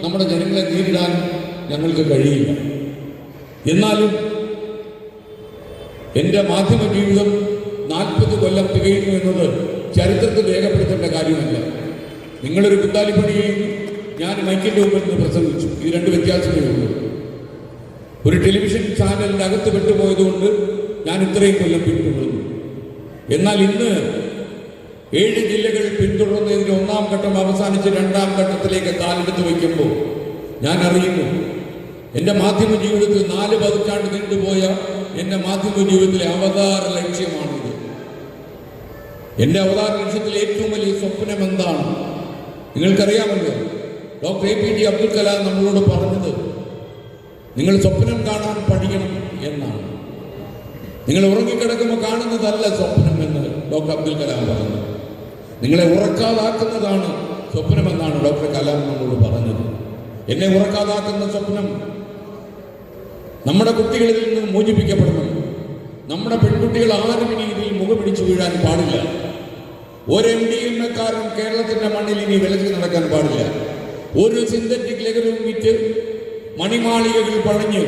നമ്മുടെ ജനങ്ങളെ നേരിടാൻ ഞങ്ങൾക്ക് കഴിയില്ല. എന്നാലും എൻ്റെ മാധ്യമ ജീവിതം 40 കൊല്ലം തികയുന്നു എന്നത് ചരിത്രത്തിൽ രേഖപ്പെടുത്തേണ്ട കാര്യമല്ല. നിങ്ങളൊരു കുത്താലിപ്പണിയിൽ ഞാൻ മൈക്കിൻ്റെ മുമ്പിൽ നിന്ന് പ്രസംഗിച്ചു. ഇത് 2 വ്യത്യാസമേ ഉള്ളൂ. ഒരു ടെലിവിഷൻ ചാനലിൻ്റെ അകത്ത് പെട്ടുപോയതുകൊണ്ട് ഞാൻ ഇത്രയും കൊല്ലം പിന്തുടർന്നു. എന്നാൽ ഇന്ന് 7 ജില്ലകൾ പിന്തുടർന്നതിൻ്റെ 1-ാം ഘട്ടം അവസാനിച്ച് 2-ാം ഘട്ടത്തിലേക്ക് കാലെടുത്ത് വയ്ക്കുമ്പോൾ ഞാൻ അറിയുന്നു എൻ്റെ മാധ്യമ ജീവിതത്തിൽ 4 പതിറ്റാണ്ട് നീണ്ടുപോയ എൻ്റെ മാധ്യമ ജീവിതത്തിലെ അവതാര ലക്ഷ്യമാണിത്. എൻ്റെ അവതാര ലക്ഷ്യത്തിലെ ഏറ്റവും വലിയ സ്വപ്നം എന്താണ്? നിങ്ങൾക്കറിയാമല്ലോ, ഡോക്ടർ APJ അബ്ദുൽ കലാം നമ്മളോട് പറഞ്ഞത് നിങ്ങൾ സ്വപ്നം കാണാൻ പഠിക്കണം എന്നാണ്. നിങ്ങൾ ഉറങ്ങിക്കിടക്കുമ്പോൾ കാണുന്നതല്ല സ്വപ്നം എന്ന് ഡോക്ടർ അബ്ദുൽ കലാം പറഞ്ഞു. നിങ്ങളെ ഉറക്കാതാക്കുന്നതാണ് സ്വപ്നമെന്നാണ് ഡോക്ടർ കലാം നമ്മളോട് പറഞ്ഞത്. എന്നെ ഉറക്കാതാക്കുന്ന സ്വപ്നം നമ്മുടെ കുട്ടികളിൽ നിന്ന് മോചിപ്പിക്കപ്പെടണം. നമ്മുടെ പെൺകുട്ടികൾ ആരും ഇനി ഇതിൽ മുഖപിടിച്ചു വീഴാൻ പാടില്ല. ഒരു MDMA-കാരൻ കേരളത്തിന്റെ മണ്ണിൽ ഇനി വിലക്ക് നടക്കാൻ പാടില്ല. ഒരു സിന്തറ്റിക് ലഹരിയും വിറ്റ് മണിമാളികകൾ പണിഞ്ഞ്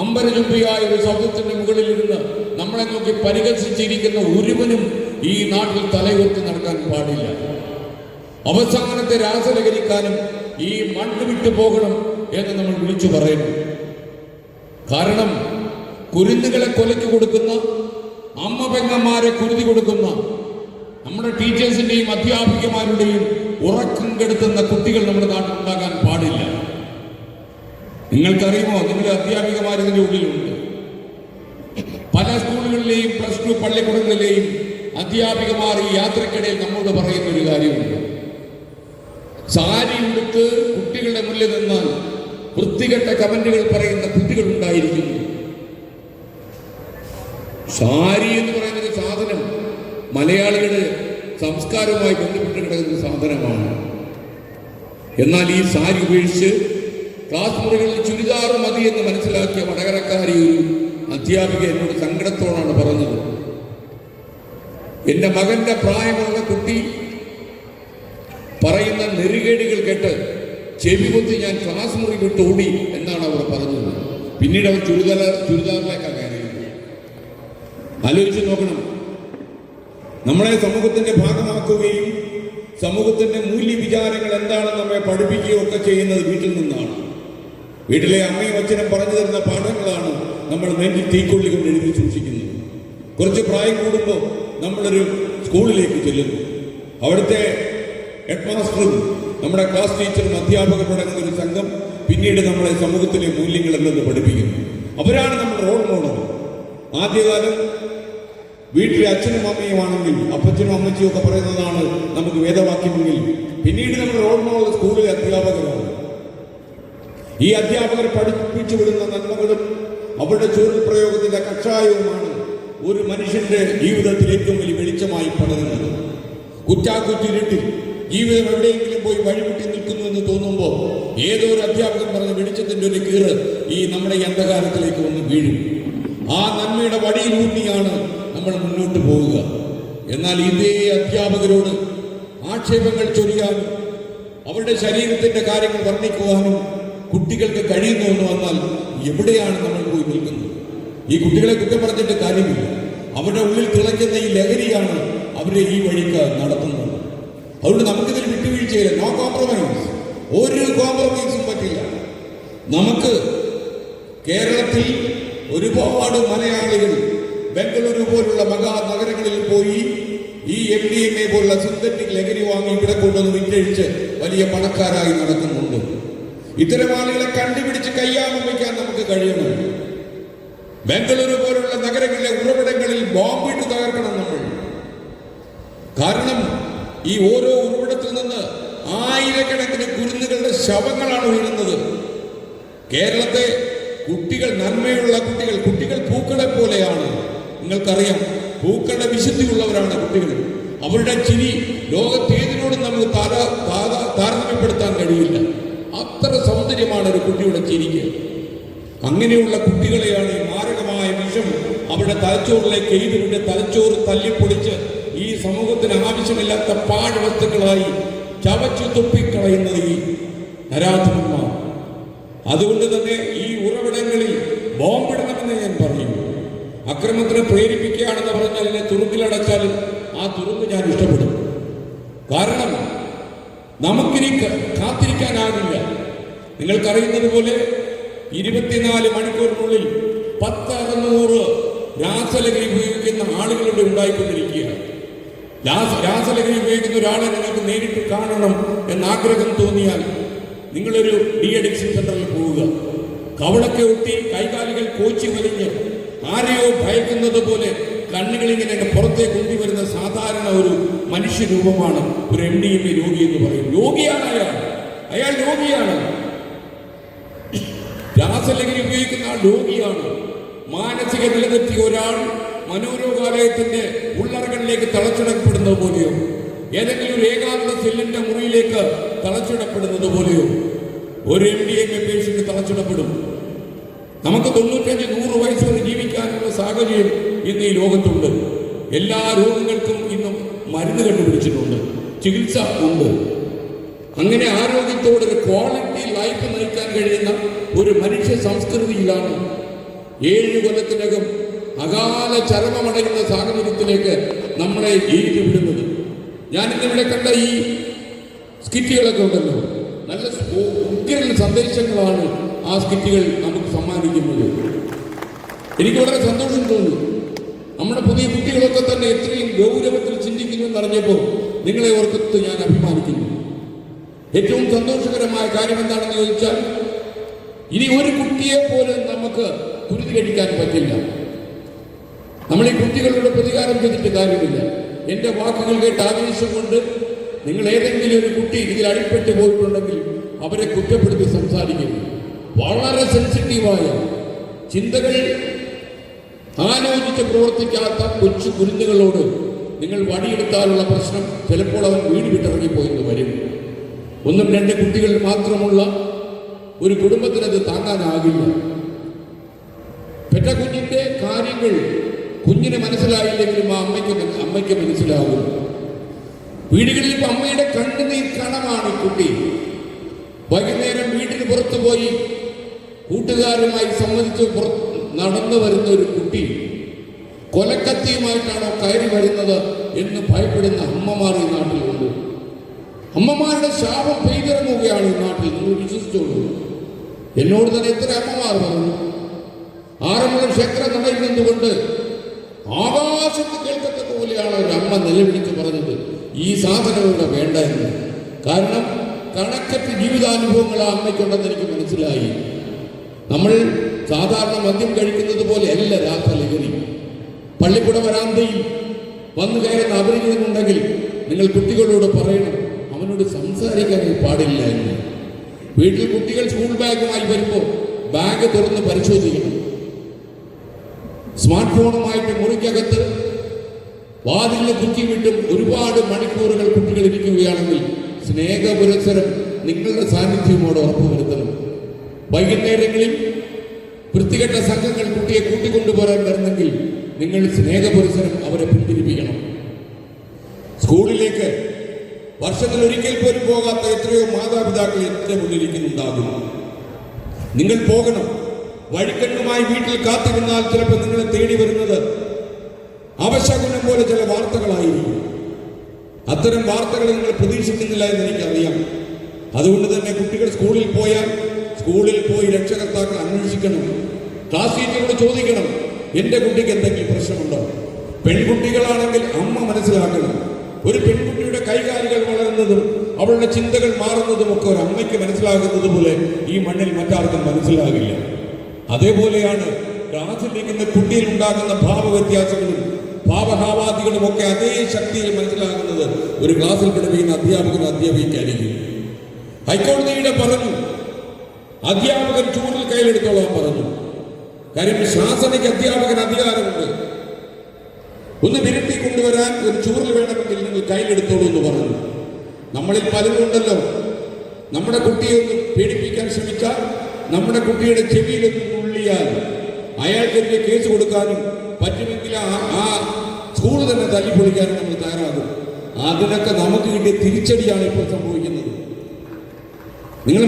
അമ്പരചുംബിയായ ഒരു ശബ്ദത്തിന്റെ മുകളിലിരുന്ന് നമ്മളെ നോക്കി പരിഹസിച്ചിരിക്കുന്ന ഒരുവനും ഈ നാട്ടിൽ തലയുയർത്തി നടക്കാൻ പാടില്ല. അവസാനത്തെ രാസലഹരിക്കാനും ഈ മണ്ണ് വിട്ടു പോകണം എന്ന് നമ്മൾ വിളിച്ചു പറയണം. കാരണം കുരുന്നുകളെ കൊലയ്ക്ക് കൊടുക്കുന്ന, അമ്മ പെങ്ങന്മാരെ കുരുതി കൊടുക്കുന്ന, നമ്മുടെ ടീച്ചേഴ്സിന്റെയും അധ്യാപികമാരുടെയും ഉറക്കം കെടുത്തുന്ന കുട്ടികൾ നമ്മുടെ നാട്ടിൽ ഉണ്ടാകാൻ പാടില്ല. നിങ്ങൾക്കറിയുമോ, നിങ്ങളുടെ അധ്യാപികമാർ ഇതിൻ്റെ ഉള്ളിലുണ്ട്. പല സ്കൂളുകളിലെയും +2 പള്ളിക്കൂടങ്ങളിലെയും അധ്യാപികമാർ ഈ യാത്രക്കിടയിൽ നമ്മോട് പറയുന്ന ഒരു കാര്യമുണ്ട്. സാരി ഉടുത്ത് കുട്ടികളുടെ മുന്നിൽ നിന്നാൽ വൃത്തികെട്ട കമന്റുകൾ പറയുന്ന കുട്ടികൾ ഉണ്ടായിരിക്കുന്നു. സാരി എന്ന് പറയുന്നൊരു സാധനം മലയാളികളുടെ സംസ്കാരവുമായി ബന്ധപ്പെട്ട് കിടക്കുന്ന സാധനമാണ്. എന്നാൽ ഈ സാരി ഉപേക്ഷിച്ച് ക്ലാസ് മുറികളിൽ ചുരിദാർ മതി എന്ന് മനസ്സിലാക്കിയ വടകരക്കാരി ഒരു അധ്യാപിക എന്നോട് സങ്കടത്തോടാണ് പറഞ്ഞത്, എൻ്റെ മകന്റെ പ്രായമുള്ള കുട്ടി പറയുന്ന നെറുകേടുകൾ കേട്ട് ചെവി കൊത്തി ഞാൻ ക്ലാസ് മുറി വിട്ട് ഓടി എന്നാണ് അവർ പറഞ്ഞത്. പിന്നീട് അവർ ചുരിദാറിലേക്കാണ് കയറിയത്. ആലോചിച്ച് നോക്കണം. നമ്മളെ സമൂഹത്തിന്റെ ഭാഗമാക്കുകയും സമൂഹത്തിന്റെ മൂല്യവിചാരങ്ങൾ എന്താണെന്ന് നമ്മെ പഠിപ്പിക്കുകയും ഒക്കെ ചെയ്യുന്നത് വീട്ടിൽ നിന്നാണ്. വീട്ടിലെ അമ്മയും അച്ഛനും പറഞ്ഞു തരുന്ന പാഠങ്ങളാണ് നമ്മൾ നെഞ്ചിൽ തീക്കൊള്ളി കൊണ്ട് എഴുതി സൂക്ഷിക്കുന്നത്. കുറച്ച് പ്രായം കൂടുമ്പോൾ നമ്മളൊരു സ്കൂളിലേക്ക് ചെല്ലുന്നു. അവിടുത്തെ ഹെഡ് മാസ്റ്ററും നമ്മുടെ ക്ലാസ് ടീച്ചറും അധ്യാപകരും അടങ്ങുന്ന ഒരു സംഘം പിന്നീട് നമ്മളെ സമൂഹത്തിലെ മൂല്യങ്ങൾ എന്തെന്ന് പഠിപ്പിക്കുന്നു. അവരാണ് നമ്മുടെ റോൾ മോഡൽ. ആദ്യകാലം വീട്ടിലെ അച്ഛനും അമ്മയുമാണെങ്കിൽ അപ്പച്ചനും അമ്മച്ചിയും ഒക്കെ പറയുന്നതാണ് നമുക്ക് വേദവാക്യമെങ്കിൽ, പിന്നീട് നമ്മുടെ റോൾ മോഡൽ സ്കൂളിലെ അധ്യാപകരാണ്. ഈ അധ്യാപകർ പഠിപ്പിച്ചു വിടുന്ന നന്മകളും അവരുടെ ചൂരൽ പ്രയോഗത്തിന്റെ കഷായവുമാണ് ഒരു മനുഷ്യന്റെ ജീവിതത്തിൽ ഏറ്റവും വലിയ വെളിച്ചമായി പടരുന്നത്. കുറ്റാക്കുറ്റിരുട്ടിൽ ജീവിതം എവിടെയെങ്കിലും പോയി വഴിമുട്ടി നിൽക്കുന്നു എന്ന് തോന്നുമ്പോൾ ഏതോ ഒരു അധ്യാപകൻ പറഞ്ഞ വെളിച്ചത്തിന്റെ ഒരു കീറ് ഈ നമ്മുടെ ഈ അന്ധകാരത്തിലേക്ക് വന്ന് വീഴും. ആ നന്മയുടെ വടിയിലൂന്നിയാണ് നമ്മൾ മുന്നോട്ട് പോവുക. എന്നാൽ ഇതേ അധ്യാപകരോട് ആക്ഷേപങ്ങൾ ചൊരിയാനും അവരുടെ ശരീരത്തിന്റെ കാര്യങ്ങൾ വർണ്ണിക്കുവാനും കുട്ടികൾക്ക് കഴിയുന്നു എന്ന് വന്നാൽ എവിടെയാണ് നമ്മൾ പോയി നിൽക്കുന്നത്? ഈ കുട്ടികളെ കുറ്റം പറഞ്ഞിട്ട് കാര്യമില്ല. അവരുടെ ഉള്ളിൽ തിളയ്ക്കുന്ന ഈ ലഹരിയാണ് അവരെ ഈ വഴിക്ക് നടത്തുന്നത്. അതുകൊണ്ട് നമുക്കിതിൽ വിട്ടുവീഴ്ചയില്ല. No compromise. ഒരു കോംപ്രമൈസും പറ്റില്ല. നമുക്ക് കേരളത്തിൽ ഒരുപാട് മലയാളികൾ ബംഗളൂരു പോലുള്ള മഹാനഗരങ്ങളിൽ പോയി ഈ MDMA പോലുള്ള സിന്തറ്റിക് ലഹരി വാങ്ങി ഇവിടെ കൊണ്ടുവന്ന് വിറ്റഴിച്ച് വലിയ പണക്കാരായി നടക്കുന്നുണ്ട്. ഇത്തരം ആളുകളെ കണ്ടുപിടിച്ച് കയ്യാമം വയ്ക്കാൻ നമുക്ക് കഴിയണം. ബംഗളൂരു പോലുള്ള നഗരങ്ങളിലെ ഉറവിടങ്ങളിൽ ബോംബിട്ട് തകർക്കണം നമ്മൾ. കാരണം ഈ ഓരോ ഉറവിടത്തിൽ നിന്ന് ആയിരക്കണക്കിന് കുരുന്നുകളുടെ ശവങ്ങളാണ് വീഴുന്നത്. കേരളത്തെ കുട്ടികൾ, നന്മയുള്ള കുട്ടികൾ പൂക്കളെ പോലെയാണ്. നിങ്ങൾക്കറിയാം, പൂക്കളുടെ വിശുദ്ധിയുള്ളവരാണ് കുട്ടികൾ. അവരുടെ ചിരി ലോകത്തേതിനോടും നമുക്ക് താരതമ്യപ്പെടുത്താൻ കഴിയില്ല. അത്ര സൗന്ദര്യമാണ് ഒരു കുട്ടിയുടെ ചിരിക്ക്. അങ്ങനെയുള്ള കുട്ടികളെയാണ് ഈ മാരകമായ വിഷം അവരുടെ തലച്ചോറിലേക്ക് എഴുതിവിട്ട് തലച്ചോറ് തല്ലിപ്പൊടിച്ച് ഈ സമൂഹത്തിന് ആവശ്യമില്ലാത്ത പാഴ്വസ്തുക്കളായി ചവച്ചു തുപ്പിക്കളയുന്നത് ഈ നരാധമന്മാർ. അതുകൊണ്ട് തന്നെ ഈ ഉറവിടങ്ങളിൽ ബോംബിടണമെന്ന് ഞാൻ പറയും. അക്രമത്തിന് പ്രേരിപ്പിക്കുകയാണെന്ന് പറഞ്ഞാൽ എന്നെ തുറുങ്കിലടച്ചാലും ആ തുറുങ്ക് ഞാൻ ഇഷ്ടപ്പെടും. കാരണം നമുക്കിനി കാത്തിരിക്കാനാകില്ല. നിങ്ങൾക്കറിയുന്നത് പോലെ 24 മണിക്കൂറിനുള്ളിൽ 10-600 രാസലഹരി ഉപയോഗിക്കുന്ന ആളുകളുടെ ഉണ്ടായിക്കൊണ്ടിരിക്കുകയാണ്. രാസലഹരി ഉപയോഗിക്കുന്ന ഒരാളെ നിങ്ങൾക്ക് നേരിട്ട് കാണണം എന്നാഗ്രഹം തോന്നിയാൽ നിങ്ങളൊരു ഡി അഡിക്ഷൻ സെന്ററിൽ പോവുക. കവളൊക്കെ ഒട്ടി കൈകാലുകൾ കോച്ചി വലിഞ്ഞ് ആരെയോ ഭയക്കുന്നത് പോലെ കണ്ണുകളിങ്ങനെ പുറത്തേക്ക് കൊണ്ടുവരുന്ന സാധാരണ ഒരു മനുഷ്യരൂപമാണ് ഒരു MDMA രോഗി എന്ന് പറയും. രോഗിയാണ് അയാൾ രോഗിയാണ്. രാസലഹരി ഉപയോഗിക്കുന്ന ആൾ രോഗിയാണ്. മാനസിക നിലതെറ്റിയ ഒരാൾ മനോരോഗാലയത്തിന്റെ ഉള്ളറകളിലേക്ക് തളച്ചിടപ്പെടുന്നത് പോലെയോ ഏതെങ്കിലും ഒരു ഏകാന്ത സെല്ലിന്റെ മുറിയിലേക്ക് തളച്ചിടപ്പെടുന്നത് പോലെയോ ഒരു MDMA പേഷ്യന്റ് തളച്ചിടപ്പെടും. നമുക്ക് 95-100 വയസ്സ് വരെ ജീവിക്കാനുള്ള സാഹചര്യം ഇന്ന് ഈ ലോകത്തുണ്ട്. എല്ലാ രോഗങ്ങൾക്കും ഇന്നും മരുന്ന് കണ്ടുപിടിച്ചിട്ടുണ്ട്, ചികിത്സ ഉണ്ട്. അങ്ങനെ ആരോഗ്യത്തോടെ ഒരു ക്വാളിറ്റി ലൈഫ് നയിക്കാൻ കഴിയുന്ന ഒരു മനുഷ്യ സംസ്കൃതിയിലാണ് 7 കൊല്ലത്തിനകം അകാല ചരമമടയുന്ന സാഹചര്യത്തിലേക്ക് നമ്മളെ എഴുതി വിടുന്നത്. ഞാനിന്നിവിടെ കണ്ട ഈ സ്കിറ്റുകളൊക്കെ ഉണ്ടല്ലോ, നല്ല ഉഗ്രൻ സന്ദേശങ്ങളാണ് ആ സ്കിറ്റുകൾ നമുക്ക് സമ്മാനിക്കുന്നത്. എനിക്ക് വളരെ സന്തോഷം തോന്നുന്നു. നമ്മുടെ പുതിയ കുട്ടികളൊക്കെ തന്നെ എത്രയും ഗൗരവത്തിൽ ചിന്തിക്കുന്നു എന്നറിഞ്ഞപ്പോൾ നിങ്ങളെ ഓർക്കത്ത് ഞാൻ അഭിമാനിക്കുന്നു. ഏറ്റവും സന്തോഷകരമായ കാര്യം എന്താണെന്ന് ചോദിച്ചാൽ, ഇനി ഒരു കുട്ടിയെ പോലും നമുക്ക് കുരുതി കഴിക്കാൻ പറ്റില്ല. നമ്മൾ ഈ കുട്ടികളുടെ പ്രതികാരം ചെയ്തിട്ട് കാര്യമില്ല. എൻ്റെ വാക്കുകൾ കേട്ട് ആവേശം കൊണ്ട് നിങ്ങൾ ഏതെങ്കിലും ഒരു കുട്ടി ഇതിൽ അടിപ്പെട്ട് പോയിട്ടുണ്ടെങ്കിൽ അവരെ കുറ്റപ്പെടുത്തി സംസാരിക്കുന്നു. വളരെ സെൻസിറ്റീവായ ചിന്തകൾ ആലോചിച്ച് പ്രവർത്തിക്കാത്ത കൊച്ചു കുരുന്നുകളോട് നിങ്ങൾ വടിയെടുത്താലുള്ള പ്രശ്നം ചിലപ്പോൾ അവൻ വീട് വിട്ടിറങ്ങിപ്പോയെന്ന് വരും. 1-2 കുട്ടികൾ മാത്രമുള്ള ഒരു കുടുംബത്തിനത് താങ്ങാനാകില്ല. പെറ്റ കുഞ്ഞിന്റെ കാര്യങ്ങൾ കുഞ്ഞിന് മനസ്സിലായില്ലെങ്കിലും ആ അമ്മയ്ക്ക് മനസ്സിലാകും. വീടുകളിൽ ഇപ്പം അമ്മയുടെ കണ്ണുനീർ കണമാണ് കുട്ടി. വൈകുന്നേരം വീട്ടിന് പുറത്തു പോയി കൂട്ടുകാരുമായി സംബന്ധിച്ച് നടന്നു വരുന്ന ഒരു കുട്ടി കൊലക്കത്തിയുമായിട്ടാണോ കയറി വരുന്നത് എന്ന് ഭയപ്പെടുന്ന അമ്മമാർ ഈ നാട്ടിലുണ്ട്. അമ്മമാരുടെ ശാപം പെയ്തിറങ്ങുകയാണ് ഈ നാട്ടിൽ. നിങ്ങൾ വിശ്വസിച്ചോളൂ. എന്നോട് തന്നെ എത്ര അമ്മമാർ പറഞ്ഞു, ആറന്മുള ക്ഷേത്ര നടയിൽ നിന്നുകൊണ്ട് ആകാശത്ത് കേൾക്കത്തക്ക പോലെയാണ് ഒരു അമ്മ നിലവിളിച്ച് പറഞ്ഞത്, ഈ സാധനം ഇവിടെ വേണ്ട എന്ന്. കാരണം കണക്കറ്റ് ജീവിതാനുഭവങ്ങൾ ആ അമ്മയ്ക്കുണ്ടെന്ന് എനിക്ക് മനസ്സിലായി. നമ്മൾ സാധാരണ മദ്യം കഴിക്കുന്നത് പോലെ അല്ല രാസലഹരി. പള്ളിക്കുട വരാന്തയിൽ വന്നു കയറുന്ന അപരിചിതനുണ്ടെങ്കിൽ നിങ്ങൾ കുട്ടികളോട് പറയണം, അവനോട് സംസാരിക്കാനേ പാടില്ല എന്ന്. വീട്ടിൽ കുട്ടികൾ സ്കൂൾ ബാഗുമായി വരുമ്പോൾ ബാഗ് തുറന്ന് പരിശോധിക്കണം. സ്മാർട്ട് ഫോണുമായിട്ട് മുറിക്കകത്ത് വാതിലിന് കുറ്റിവിട്ടും ഒരുപാട് മണിക്കൂറുകൾ കുട്ടികൾ ഇരിക്കുകയാണെങ്കിൽ സ്നേഹപുരസരം നിങ്ങളുടെ സാന്നിധ്യമോട് ഉറപ്പുവരുത്തണം. വൈകുന്നേരങ്ങളിൽ വൃത്തികെട്ട സംഘങ്ങൾ കുട്ടിയെ കൂട്ടിക്കൊണ്ടുപോരാൻ വരുന്നെങ്കിൽ നിങ്ങൾ സ്നേഹപുരസരം അവരെ പിന്തിരിപ്പിക്കണം. സ്കൂളിലേക്ക് വർഷത്തിൽ ഒരിക്കൽ പോലും പോകാത്ത എത്രയോ മാതാപിതാക്കൾ എത്ര മുന്നിലിരിക്കുന്നുണ്ടാകും. നിങ്ങൾ പോകണം. വഴിക്കണ്ണുമായി വീട്ടിൽ കാത്തിരുന്നാൽ ചിലപ്പോൾ നിങ്ങളെ തേടി വരുന്നത് അവശകുനം പോലെ ചില വാർത്തകളായിരിക്കും. അത്തരം വാർത്തകൾ നിങ്ങൾ പ്രതീക്ഷിക്കുന്നില്ല എന്ന് എനിക്കറിയാം. അതുകൊണ്ട് തന്നെ കുട്ടികൾ സ്കൂളിൽ പോയി രക്ഷകർത്താക്കൾ അന്വേഷിക്കണം. ക്ലാസ് ടീച്ചറോട് ചോദിക്കണം, എൻ്റെ കുട്ടിക്ക് എന്തെങ്കിലും പ്രശ്നമുണ്ടോ? പെൺകുട്ടികളാണെങ്കിൽ അമ്മ മനസ്സിലാക്കണം. ഒരു പെൺകുട്ടിയുടെ കൈകാലുകൾ വളരുന്നതും അവളുടെ ചിന്തകൾ മാറുന്നതും ഒക്കെ ഒരു അമ്മയ്ക്ക് മനസ്സിലാകുന്നത് പോലെ ഈ മണ്ണിൽ മറ്റാർക്കും മനസ്സിലാകില്ല. അതേപോലെയാണ് ക്ലാസ്സിലിരിക്കുന്ന കുട്ടിയിൽ ഉണ്ടാകുന്ന ഭാവവ്യത്യാസങ്ങളും ഭാവഹാവാദികളും ഒക്കെ അതേ ശക്തിയിൽ മനസ്സിലാകുന്നത് ഒരു ക്ലാസ്സിൽ പഠിപ്പിക്കുന്ന അധ്യാപിക്കായിരിക്കും. ഹൈക്കോടതിയുടെ പറഞ്ഞു, അധ്യാപകൻ ചൂടിൽ കയ്യിലെടുത്തോളാൻ പറഞ്ഞു. കാര്യം ശാസനയ്ക്ക് അധ്യാപകന് അധികാരമുണ്ട്. ഒന്ന് വിരട്ടി കൊണ്ടുവരാൻ ഒരു ചൂറിൽ വേണമെങ്കിൽ നിങ്ങൾ കയ്യിലെടുത്തോളൂ എന്ന് പറഞ്ഞു. നമ്മളിൽ പലരും ഉണ്ടല്ലോ, നമ്മുടെ കുട്ടിയെ ഒന്ന് പേടിപ്പിക്കാൻ ശ്രമിച്ചാൽ, നമ്മുടെ കുട്ടിയുടെ ചെവിയിലൊന്ന് ഉള്ളിയാൽ അയാൾക്കെതിരെ കേസ് കൊടുക്കാനും പറ്റുമെങ്കിൽ ആ സ്കൂൾ തന്നെ തല്ലിപ്പൊളിക്കാനും നമ്മൾ തയ്യാറാകും. അതിനൊക്കെ നമുക്ക് കിട്ടിയ തിരിച്ചടിയാണ് ഇപ്പോൾ സംഭവിക്കുന്നത്. നിങ്ങൾ